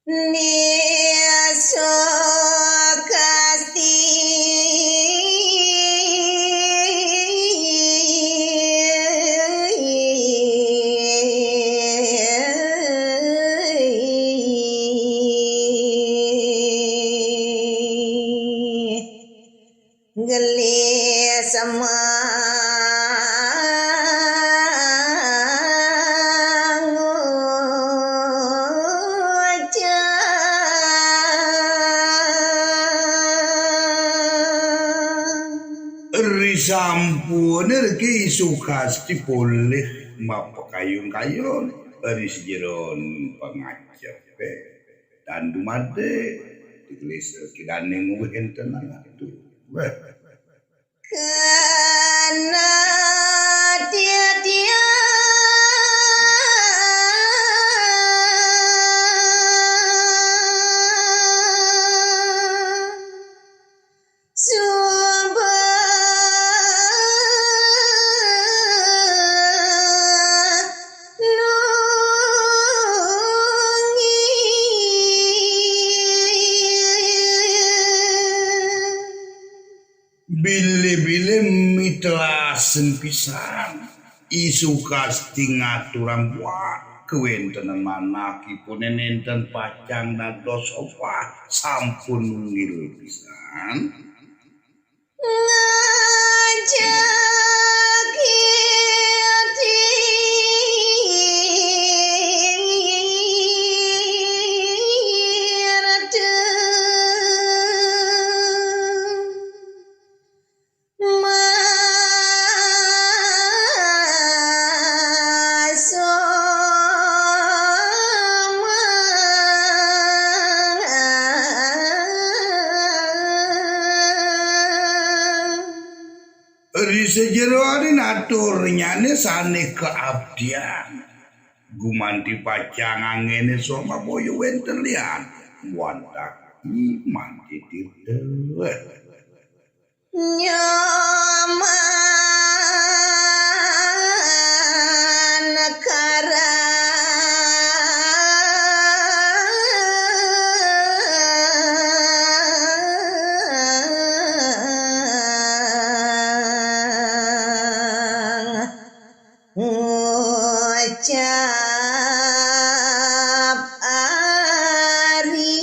Nia Sokasti Geli sama sampun rezeki Sukasti boleh mapakayun-kayun dari sejeron pengajap dan dumade ditulis kidane nguwen tenan atuh Karena dia bile-bile mitlasen pisan isu kasti ngaturan buat kewentanan manakipun enten pacang dados opah sampun ngil pisan Sejeroane naturnyane sane keabdian gumanti pacang angene soma boyo wenten lian wantak iman titir nyaman negara ngucap ari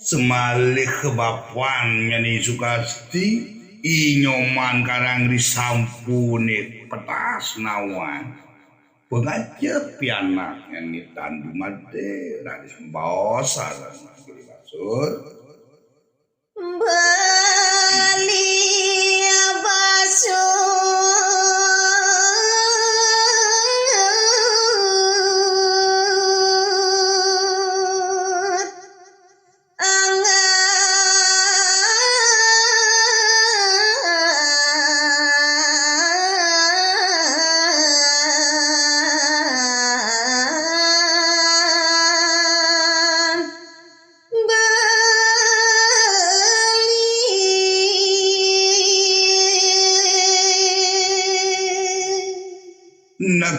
semalih kebapuan nyani Sukasti inyoman karang risampune petas nawan pengajep pianak nyani tandumade radis mbos sareng basur bali basut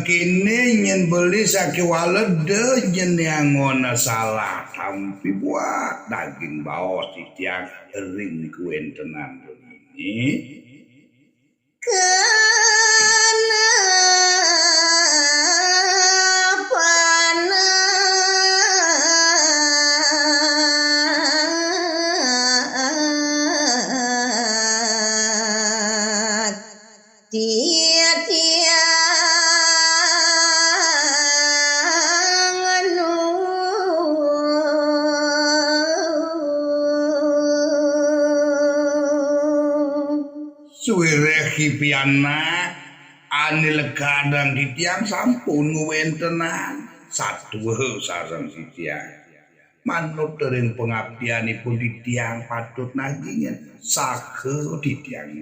nakene nyen beli sakiwalede nyen yang salah tampi buat daging baos titiang ring kuentenan ini suwirehi pianak anil kadang ditiang sampun nguwentenan satu sareng sitiang manut dereng pengabdianipun ditiang patut nagingen sake ditiang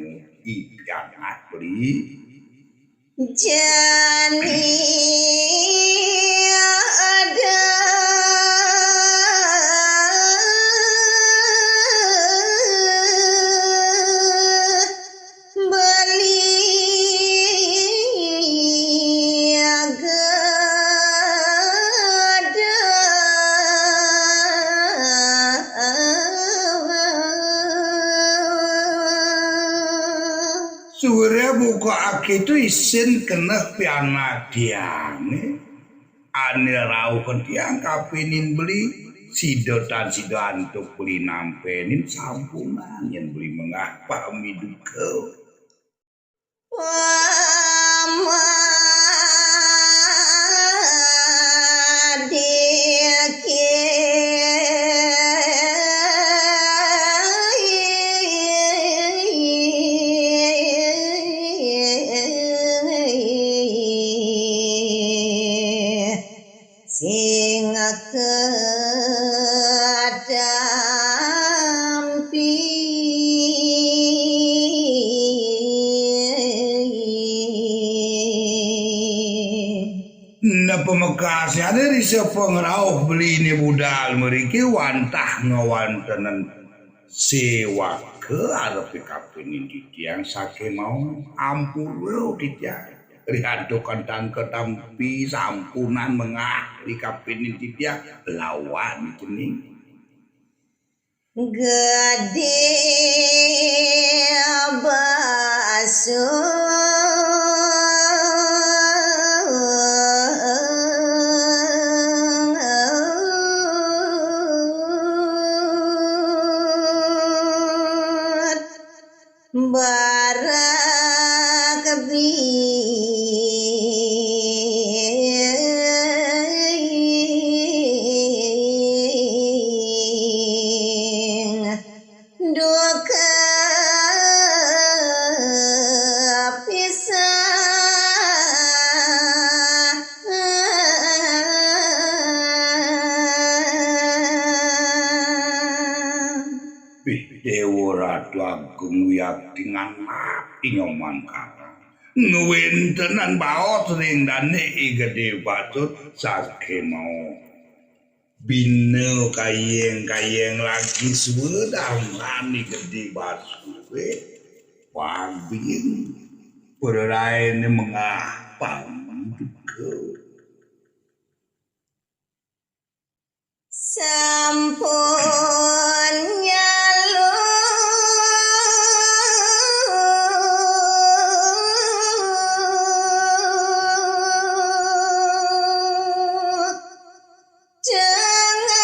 ikan akli jani ada Surya buka akitu isin keneh piana diane. Ane rauh tiang kapinin beli sidotan sido antuk beli nampenin sampunan yang beli mengah pahami duka. Sing kedampi Na pemekasnya dari sepengrauh beli ini budal meriki wantah ngawantenan sewa ke arep kapinin di tiang sake mau ampun di tiang rihadokan tangke tampi sampunan mengah di kapinin di tiang lawan jening gede basuh barak bing duka pisah. Dewa Ratu Agung Wiyakti nganaki nyoman kata ngwintenan baot rindane gede bacot sake mau bina kayeng lagi suwedang mani gede basuwe wabing berlain mengapa juga Sampun nyalut cengal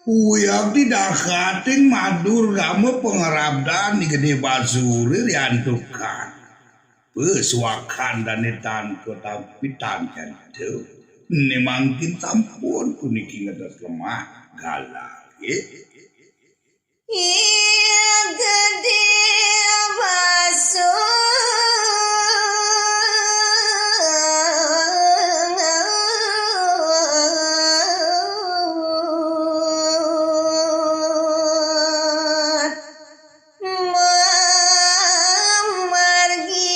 Uyak tidak kating madur kamu pengerabdan di gede basuri riantukan. Peswakan dan netan tapi tanjan itu. Nemangkin sampun kuniki ngedas lemah galak. iya gede basuh memargi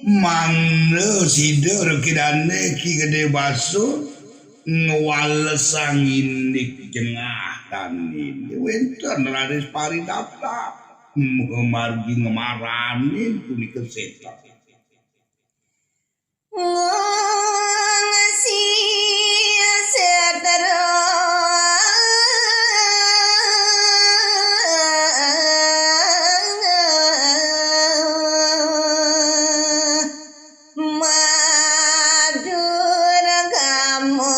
Mangga sider kidane ki gede baso ngwales sangindik jengah tanin wenten raris paridapta margi ngemaranin punika setan ngasi setero madur kamu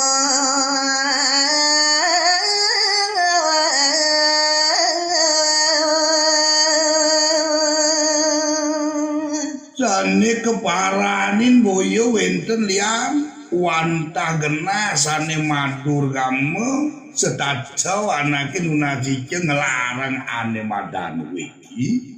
sane keparanin boyo wenten liam wantah genah sane madur kamu setaco anakin unajike ngelarang ane madan wiki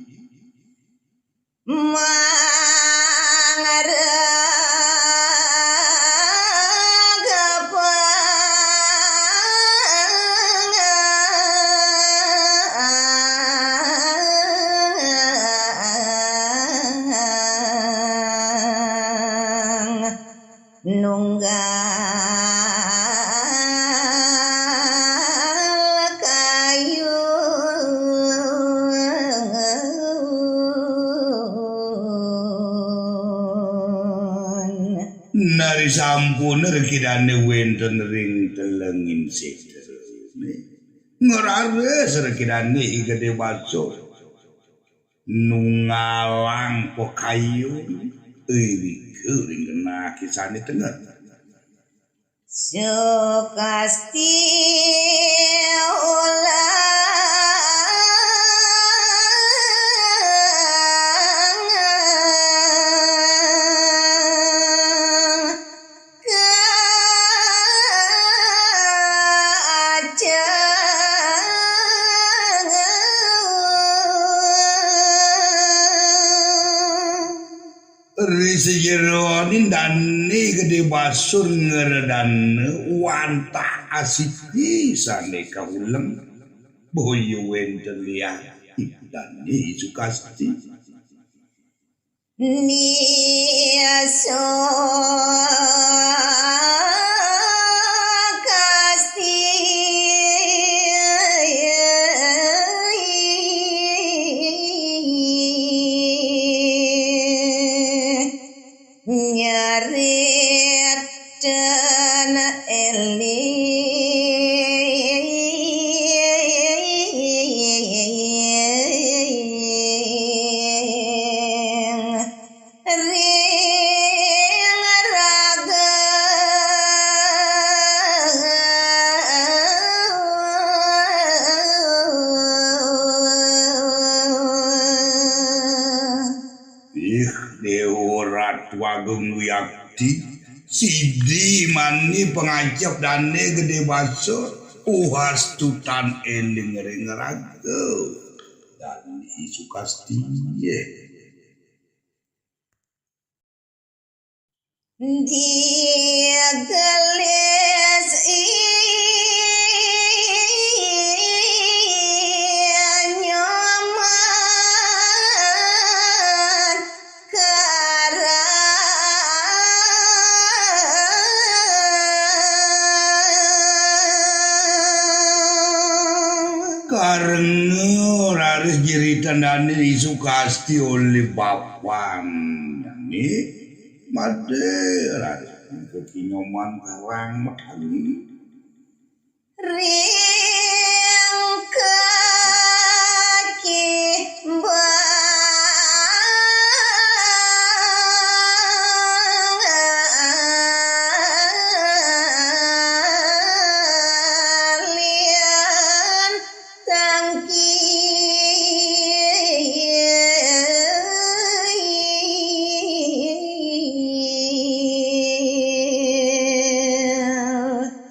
nunggal kaya menawi sampun rekidane wenten ring telengin seterusne ngerares rekidane gede baso nungalang pokayun euy ring kena kisane tengah Sukasti Risejeronin dani gede basur ngeredan wantah asik pisane kaulem boyo wenten liya dani Sukasti Niaso kasti nyarit dan eling ring raga Dewa Agung Wiyakti Sidi mani pengajap dane gede basur uhas tutan eling ring raga dani Sukasti dia gelis nyaman karena raris jeritan dani Sukasti oleh bapan dani made raris kekinyoman karang makani ring kaki balian tangki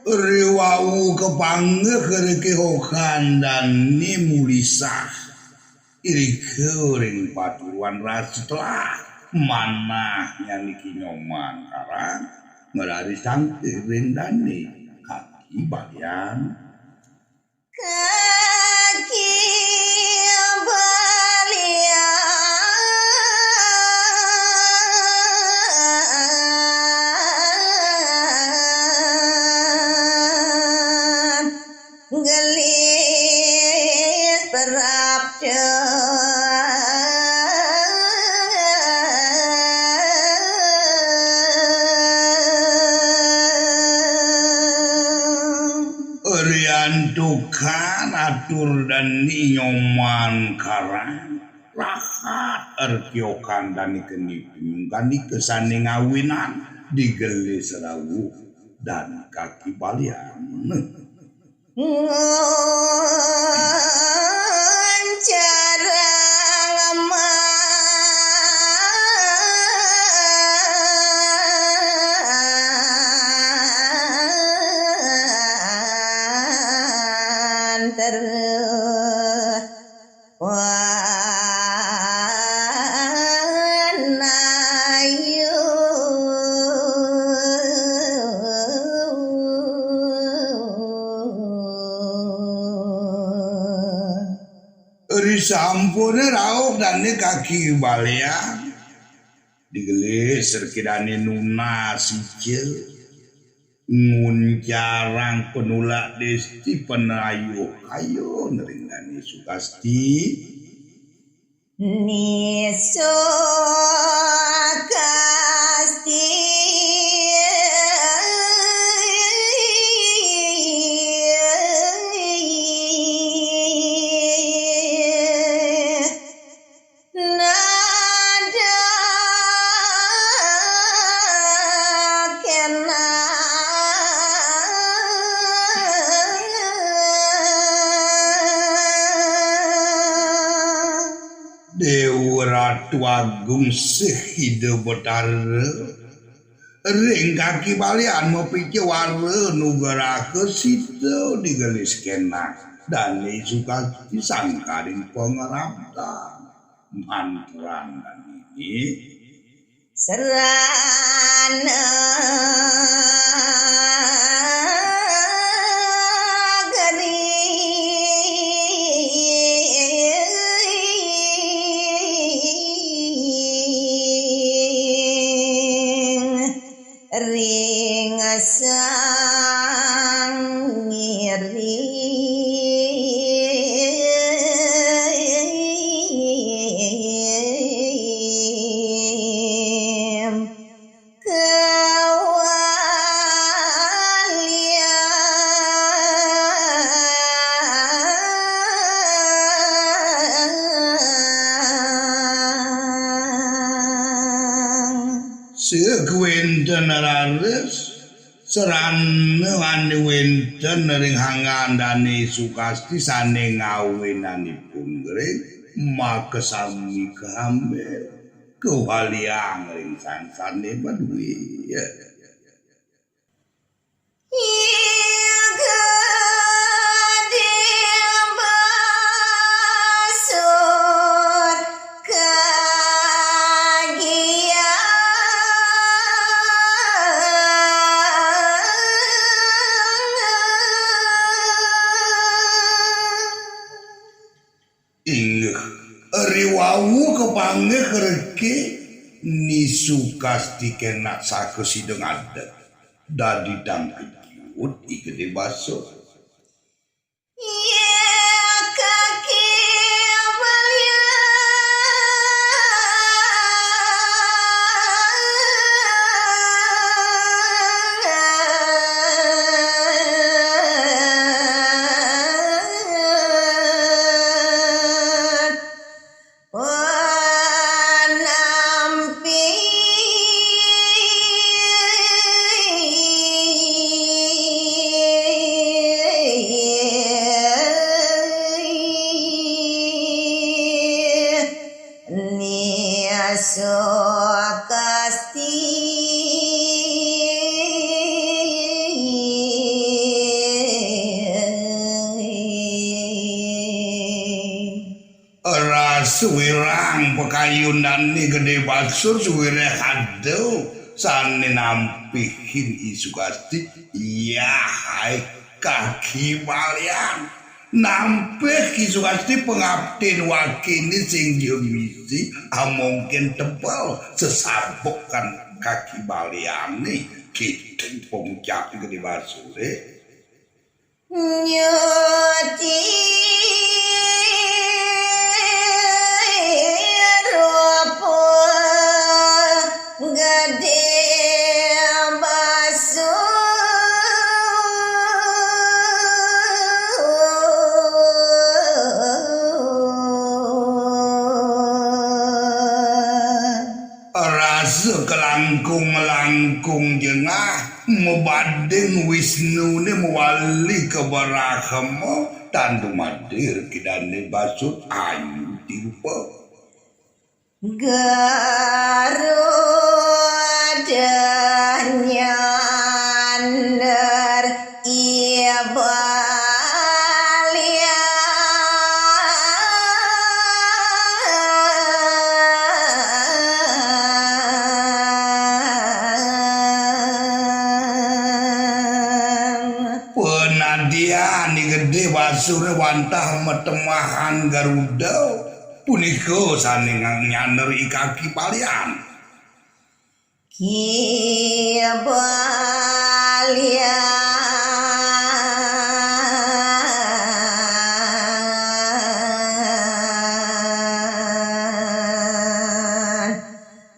riwau kepange kereke hokan dan ni mulisah irike ring paturuan raslah mana yang kinyoman karang ngelari sangti ring dani kaki balian kaki balian gelis perapca riantukan atur dan ninyoman karang rahat erkiokan dan keniping dan kesane ngawinan digelis rawu dan kaki balian cara laman terwanayu risampune rauh dan kaki balian digelis serkidane nuna sicil nguncarang penulak desti penayu kayo neringani Sukasti Niso kasti Ratu Agung Sehide Betara ring kaki balian mepike warna nugara kesito digelis kena dan Sukasti sangkaring pengerapta mantuan ini serana ring sang ngirim kewalian Segwenten rares serane wani wenten ring hangandane Sukasti sane ngawinanipun gering makesami kehamil kewaliang ring sangsane badui riwawu kepange kereke ni Sukasti kena sakesideng adat dadi dang kekiut ikede baso Sukasti suwirang pekayunan ni gede basur suwire hadeu sane nampihin Sukasti iya hai kaki balian nampih Sukasti pengabdin wakini sing misi amungkin tebal sesabukkan kaki baliane kita pengucap gede basure nyuci gede basur rasa kelangkung-langkung jengah mubading Wisnu ne mewali keberahama tandu madir kidane basut ayu tirupa Garuda nyander iya balian penadian ni gede basure wantah metemahan Garuda punika sane nyanderi kaki balian ki balian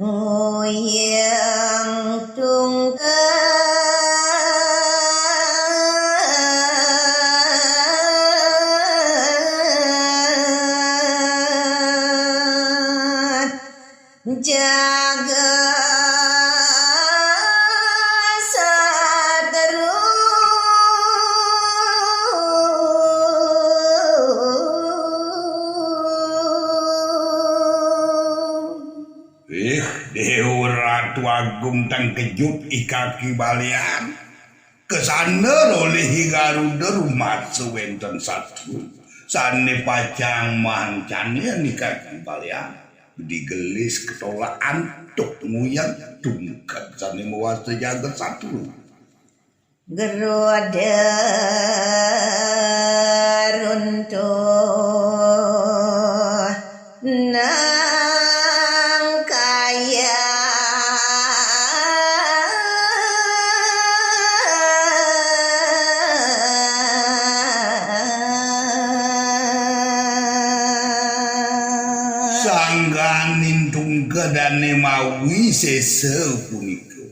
nguyang tunggal jaga 'Terus Ratu Agung tang kejut ikaki balian kesana oleh Garuda rumah sewenten satu sane pacang mancannya nikaki balian digelis ketolak antuk nguyang tungkat sane mewasta jagat satu geroda runtuh nang kaya sangganin tungkadane mawi sese punika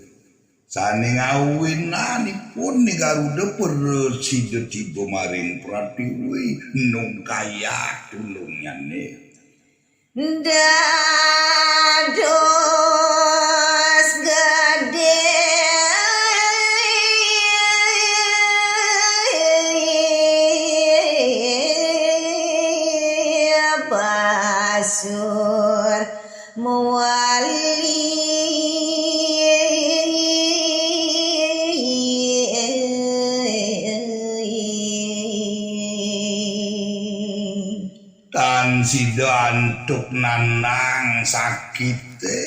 sane ngawinanipun ni Garuda persida tiba maring Pratiwi nung kaya tulungyane dados gede basur tan sida antuk nanang sakite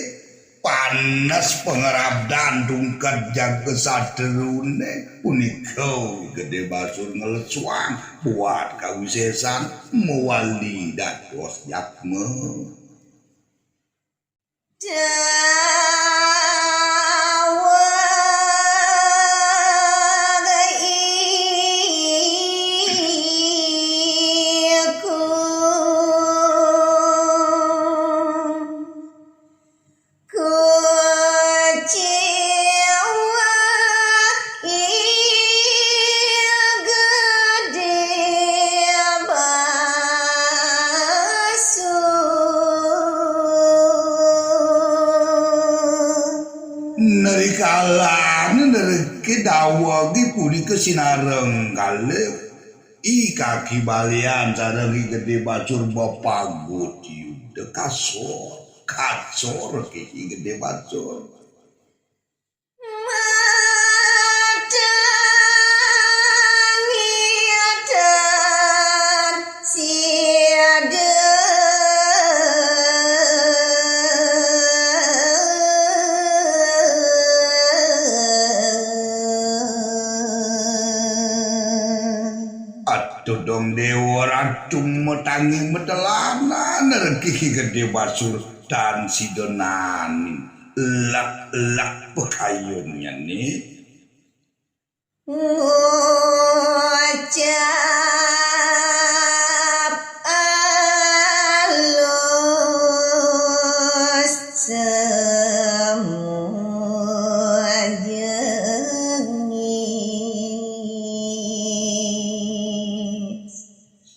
panas pengerap dan tungkat jaga saderune punika gede basur ngelecuang buat kawisesan mewali dados yakme Nerikalan nereke dawagi punika sinareng kalih ikaki balian sarengi gede bacur bapagut yuda kacor ki gede bacur Dodong dewa ratu metangi metelana nereki gede basur dan sidonani elak pekayunnya nih ngucap alus semua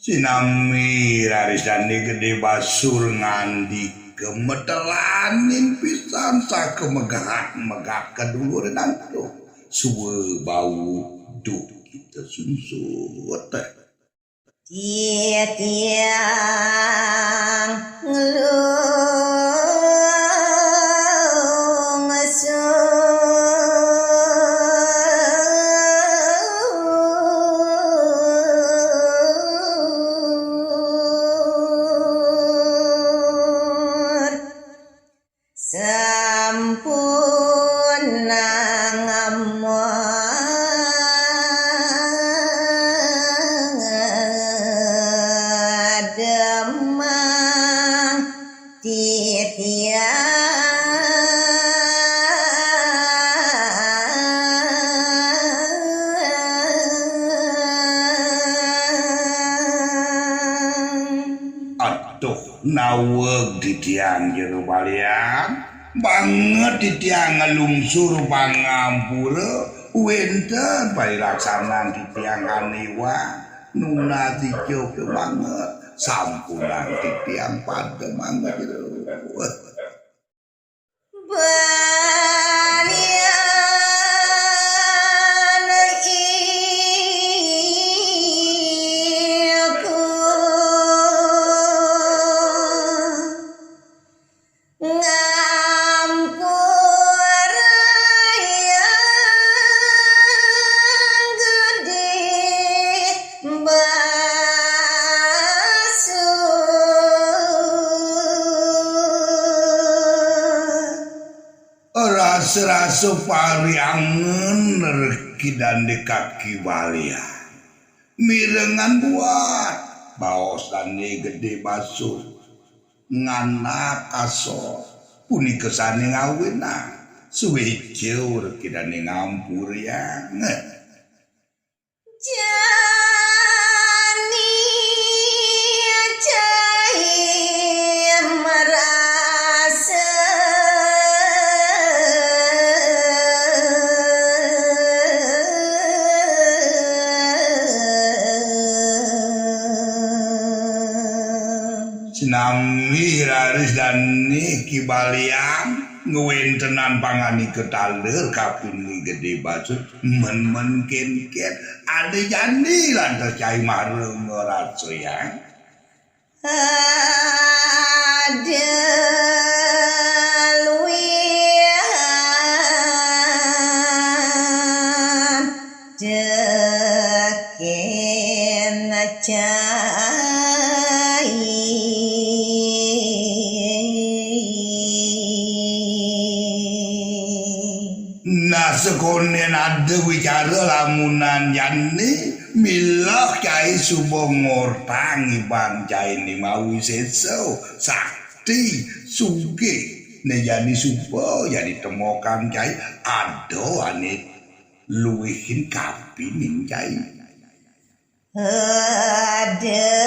sinami rarisane gede basur ngandi kemetelanin pisan sakemegah kedulur nanto suwe bau duk kita sunsut tiang ngelung sampun demang atuh naweg di tiang jero balian banget di tiang ngelungsur pangampura wenten pailaksanan di tiang kaniwa nuna tijo banget sampunan di tiang pada banget gitu serasa pariangen reki dan di kaki balia mirengan buat baos dan gede basuh nganak aso puni kesane ngawina suwe jauh reki dan ngampur yang Jani cai merasa sinami raris dan niki baliang ngewintenan pangani ketaler kapini gede basuh men ken ada jani lantas cai marung ngeratso yang ada luian deken nah sekonen ada bicara lamunan jani milah cai subuh ngortangi bang cai ni mawi seso sakti suge ne jadi subuh jadi temokan cai ado ane luihin kapi ning cai ada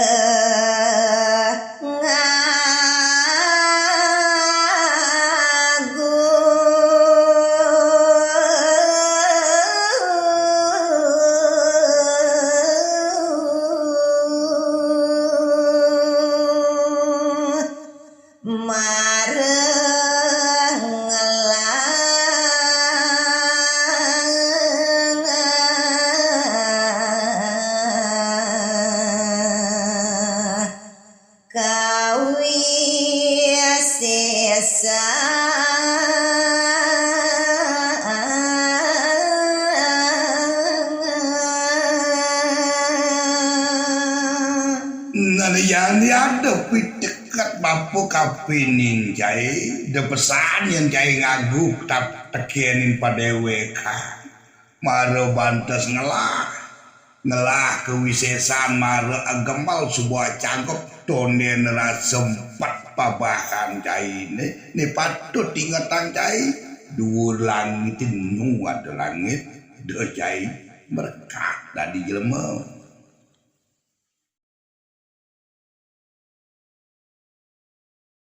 yang ada dekat bapu kapinin cai de pesan yang cai ngaguk tap tekenin pada WK maro bantes ngelah kewisesan maro agembal sebuah cangkep tonen sempat pabahan cai ini patut ingetan cai dua langit nu ada langit de cai berkah tadi jelema